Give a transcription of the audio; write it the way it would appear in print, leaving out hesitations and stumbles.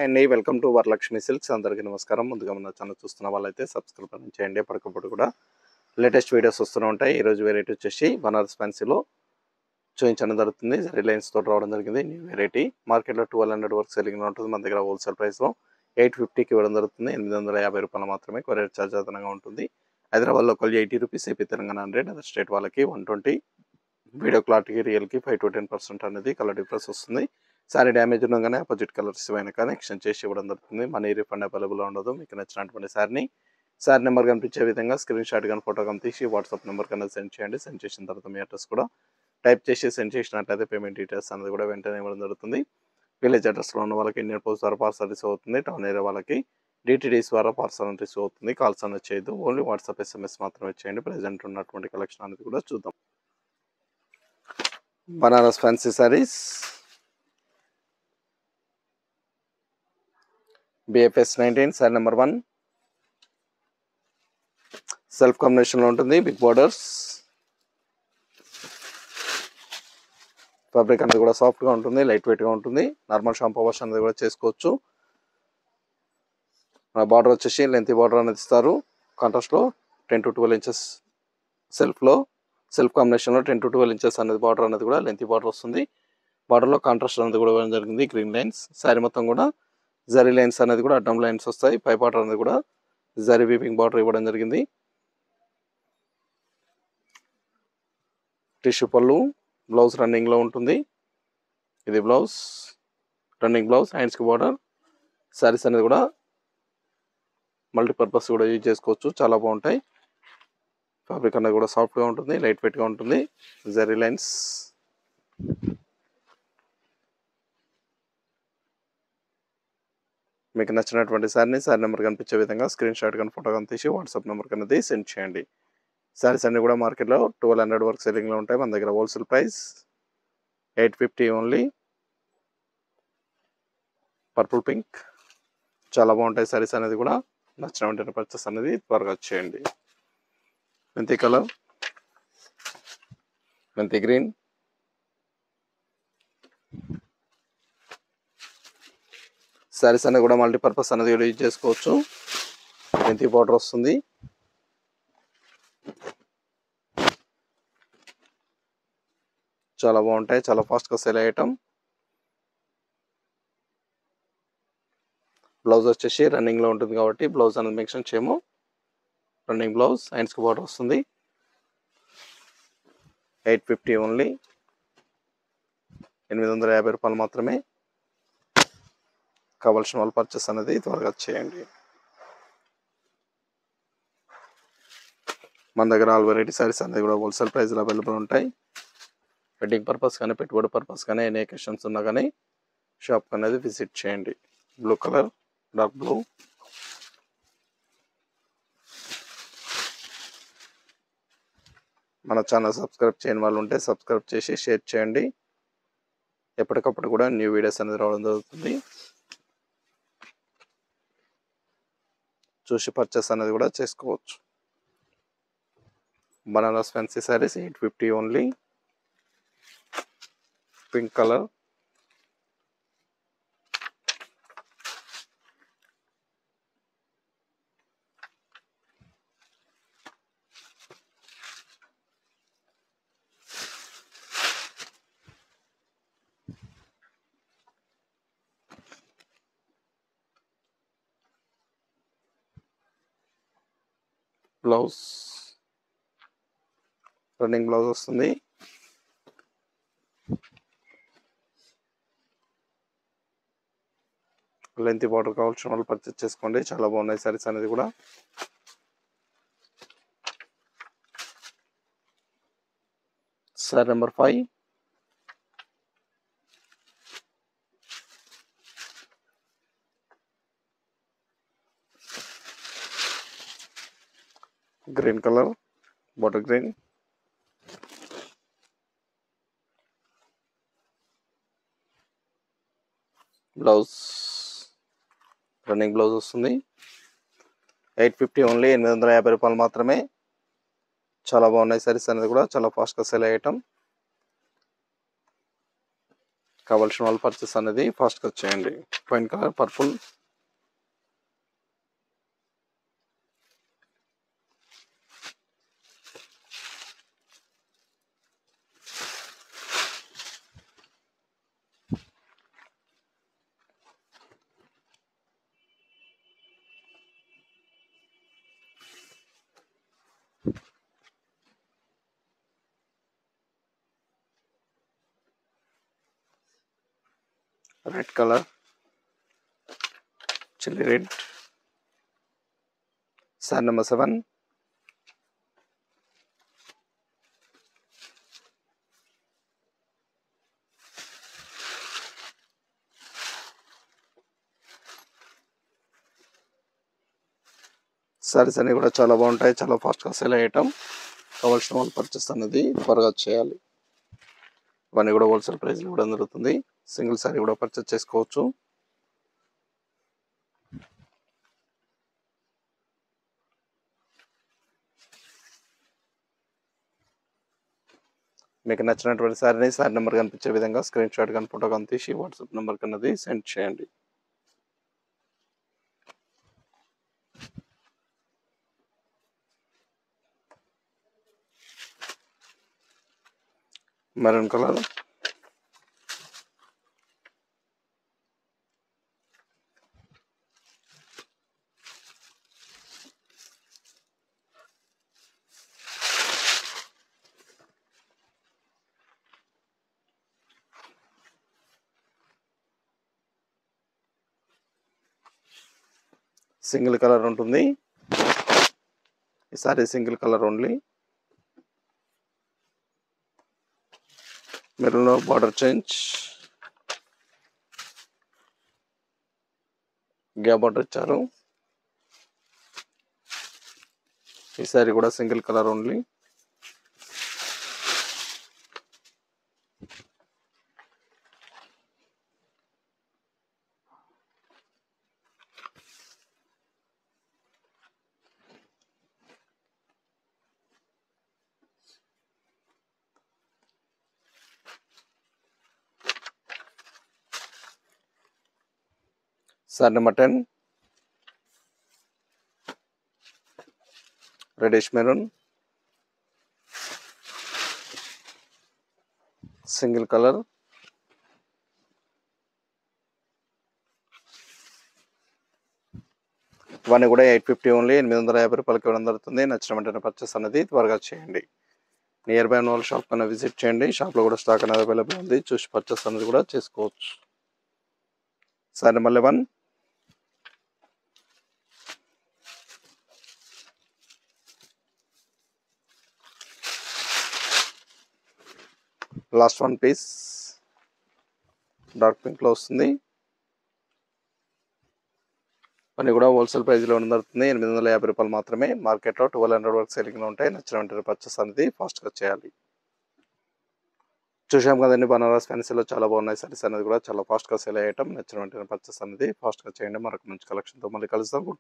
అండి welcome to Varalakshmi silks. అందరికీ నమస్కారం. ముందుగా మన ఛానల్ చూస్తున్న వాళ్ళైతే సబ్స్క్రైబ్ చేయండి. ఎప్పటికప్పుడు కూడా లేటెస్ట్ వీడియోస్ వస్తూనే ఉంటాయి. ఈరోజు వెరైటీ వచ్చేసి బనారస్ ఫ్యాన్సీలో చూపించడం జరుగుతుంది. రిలయన్స్ తోటి రావడం జరిగింది. న్యూ వెరైటీ మార్కెట్లో 1200 వరకు సెల్లింగ్ ఉంటుంది. మన దగ్గర హోల్సేల్ ప్రైస్లో 850కి ఇవ్వడం జరుగుతుంది. 850 రూపాయలు మాత్రమే. కొరియర్ ఛార్జ్ అదనంగా ఉంటుంది. Hyderabad local 80 rupees, AP Telangana 100, other state వాళ్ళకి 120. వీడియో క్లారిటీకి రియల్కి 5 to 10% అనేది కలర్ డిఫరెన్స్ వస్తుంది. సారీ డ్యామేజ్ ఉండగానే అపోజిట్ కలర్స్ అయినా కానీ ఎక్స్చేంజ్ చేసి ఇవ్వడం జరుగుతుంది. మనీ రిఫండ్ అవైలబుల్ ఉండదు. మీకు నచ్చినటువంటి సారీ నెంబర్ కనిపించే విధంగా స్క్రీన్ షాట్ కానీ ఫోటో కానీ తీసి వాట్సాప్ నెంబర్ కన్నా సెండ్ చేయండి. సెండ్ చేసిన తర్వాత మీ అడ్రస్ కూడా టైప్ చేసి సెండ్ చేసినట్లయితే పేమెంట్ డీటెయిల్స్ అనేది కూడా వెంటనే ఇవ్వడం జరుగుతుంది. విలేజ్ అడ్రస్లో ఉన్న వాళ్ళకి ఇండియన్ పోస్ట్ ద్వారా పార్సల్ రిసీవ్ అవుతుంది. టౌన్ ఏరియా వాళ్ళకి డిటిడిస్ ద్వారా పార్సల్ రిసీవ్ అవుతుంది. కాల్స్ అనేది చేయదు. ఓన్లీ వాట్సాప్ SMS మాత్రమే చేయండి. ప్రజెంట్ ఉన్నటువంటి కలెక్షన్ అనేది కూడా చూద్దాం. Banaras fancy saris BFS 19 sorry number 1 self కాంబినేషన్లో ఉంటుంది. బిగ్ బార్డర్స్, ఫ్యాబ్రిక్ అనేది కూడా సాఫ్ట్గా ఉంటుంది, లైట్ వెయిట్గా ఉంటుంది. నార్మల్ షాంపూ వాష్ అనేది కూడా చేసుకోవచ్చు. బార్డర్ వచ్చేసి లెంత్ బార్డర్ అనేది ఇస్తారు. కాంట్రాస్ట్లో 10 to 12 ఇంచెస్ సెల్ఫ్ కాంబినేషన్లో 10 to 12 ఇంచెస్ అనేది బార్డర్ అనేది కూడా లెంత్ బార్డర్ వస్తుంది. బార్డర్లో కాంట్రాస్ట్ అనేది కూడా ఇవ్వడం జరిగింది. గ్రీన్ లైన్స్ శారీ మొత్తం కూడా జరీ లైన్స్ అనేది కూడా అడ్డం లైన్స్ వస్తాయి. పై బార్డర్ అనేది కూడా జరీ వీవింగ్ బార్డర్ ఇవ్వడం జరిగింది. టిష్యూ పళ్ళు, బ్లౌజ్ రన్నింగ్లో ఉంటుంది. ఇది బ్లౌజ్, రన్నింగ్ బ్లౌజ్, హ్యాండ్స్కి బార్డర్. శారీస్ అనేది కూడా మల్టీపర్పస్ కూడా యూజ్ చేసుకోవచ్చు. చాలా బాగుంటాయి. ఫ్యాబ్రిక్ అనేది కూడా సాఫ్ట్గా ఉంటుంది, లైట్ వెయిట్గా ఉంటుంది. జరీ లైన్స్, మీకు నచ్చినటువంటి సారీ నెంబర్ కనిపించే విధంగా స్క్రీన్ షాట్ కానీ ఫోటో కానీ తీసి వాట్సాప్ నెంబర్ అనేది సెండ్ చేయండి. సారీస్ అన్నీ కూడా మార్కెట్లో 1200 వరకు సెల్లింగ్లో ఉంటాయి. మన దగ్గర wholesale price 850 only. Purple pink చాలా బాగుంటాయి సారీస్ అనేది కూడా. నచ్చిన వెంటనే పర్చేస్ అనేది త్వరగా చేయండి. మెంతి కలర్, మెంతి గ్రీన్, శారీస్ అనేది కూడా మల్టీపర్పస్ అనేది కూడా యూజ్ చేసుకోవచ్చు. మెంతి బార్డర్ వస్తుంది. చాలా బాగుంటాయి, చాలా ఫాస్ట్గా సేల్ అయ్యేటం. బ్లౌజ్ వచ్చేసి రన్నింగ్లో ఉంటుంది కాబట్టి బ్లౌజ్ అనేది మెన్షన్ చేయము. రన్నింగ్ బ్లౌజ్, హ్యాండ్స్కి బార్డర్ వస్తుంది. 850 ఓన్లీ. 850 రూపాయలు మాత్రమే. కావాల్సిన వాళ్ళు పర్చేస్ అనేది త్వరగా చేయండి. మన దగ్గర ఆల్ వెరైటీ సారీస్ అనేది కూడా హోల్సేల్ ప్రైస్లో అవైలబుల్ ఉంటాయి. వెడ్డింగ్ పర్పస్ కానీ పెట్టుబడి పర్పస్ కానీ ఎనీ అకేషన్స్ ఉన్నా కానీ షాప్ అనేది విజిట్ చేయండి. బ్లూ కలర్, డార్క్ బ్లూ, మన ఛానల్ సబ్స్క్రైబ్ చేయని వాళ్ళు ఉంటే సబ్స్క్రైబ్ చేసి షేర్ చేయండి. ఎప్పటికప్పుడు కూడా న్యూ వీడియోస్ అనేది రావడం జరుగుతుంది. చూసి పర్చేస్ అనేది కూడా చేసుకోవచ్చు. Banaras fancy saris 850 only. Pink colour, blouse running blouse వస్తుంది. లెంత్ బార్డర్ కావాల్సిన వాళ్ళు పర్చేస్ చేసుకోండి. చాలా బాగున్నాయి సారీస్ అనేది కూడా. Sorry number 5 green colour, bottle green, blouse running blouse వస్తుంది. 850 ఓన్లీ. 850 రూపాయలు మాత్రమే. చాలా బాగున్నాయి సారీస్ అనేది కూడా. చాలా ఫాస్ట్గా సేల్ అయ్యేటం. కావాల్సిన వాళ్ళు పర్చేస్ అనేది ఫాస్ట్గా చేయండి. Wine colour, purple, red colour, chilli red, sorry number 7, saris అన్ని కూడా చాలా బాగుంటాయి, చాలా ఫాస్ట్గా సేల్ అయ్యేటం. కావాల్సిన వాళ్ళు పర్చేస్ అనేది త్వరగా చేయాలి. ఇవన్నీ కూడా హోల్సేల్ ప్రైస్లో కూడా జరుగుతుంది. సింగిల్ సారీ కూడా పర్చేస్ చేసుకోవచ్చు. మీకు నచ్చినటువంటి సారీ నెంబర్ కనిపించే విధంగా స్క్రీన్ షాట్ కానీ ఫోటో కానీ తీసి వాట్సాప్ నెంబర్ కన్నది సెండ్ చేయండి. మెరూన్ కలర్, సింగిల్ కలర్ ఉంటుంది. ఈసారి సింగిల్ కలర్ ఓన్లీ. మెరూన్లో బార్డర్ చేంజ్, గ్యాప్ బార్డర్ ఇచ్చారు. ఈసారి కూడా single colour only. Sari number 10, reddish maroon, single colour. ఇవన్నీ కూడా 850 ఓన్లీ, 850 రూపాయలకి ఇవ్వడం జరుగుతుంది. నచ్చిన వెంటనే పర్చేస్ అనేది త్వరగా చేయండి. నియర్ బై ఉన్న వాళ్ళ షాప్ కన్నా విజిట్ చేయండి. షాప్లో కూడా స్టాక్ అనేది అవైలబుల్ ఉంది, చూసి పర్చేస్ అనేది కూడా చేసుకోవచ్చు. Sari number 11, last one piece dark పింక్లో వస్తుంది. అన్నీ కూడా హోల్సేల్ ప్రైస్లో ఉండబడుతుంది. 850 రూపాయలు మాత్రమే. మార్కెట్లో 1200 వరకు సేలింగ్లో ఉంటాయి. నచ్చిన వెంటనే పర్చేస్ అనేది ఫాస్ట్గా చేయాలి. చూసాం కదండి, బనారస్ ఫ్యాన్సీలో చాలా బాగున్నాయి సారీస్ అనేది కూడా చాలా ఫాస్ట్గా సేల్ అయ్యేయటం. నచ్చిన వెంటనే పర్చేస్ అనేది ఫాస్ట్గా చేయండి. మరొక మంచి కలెక్షన్తో మళ్ళీ కలుస్తాం.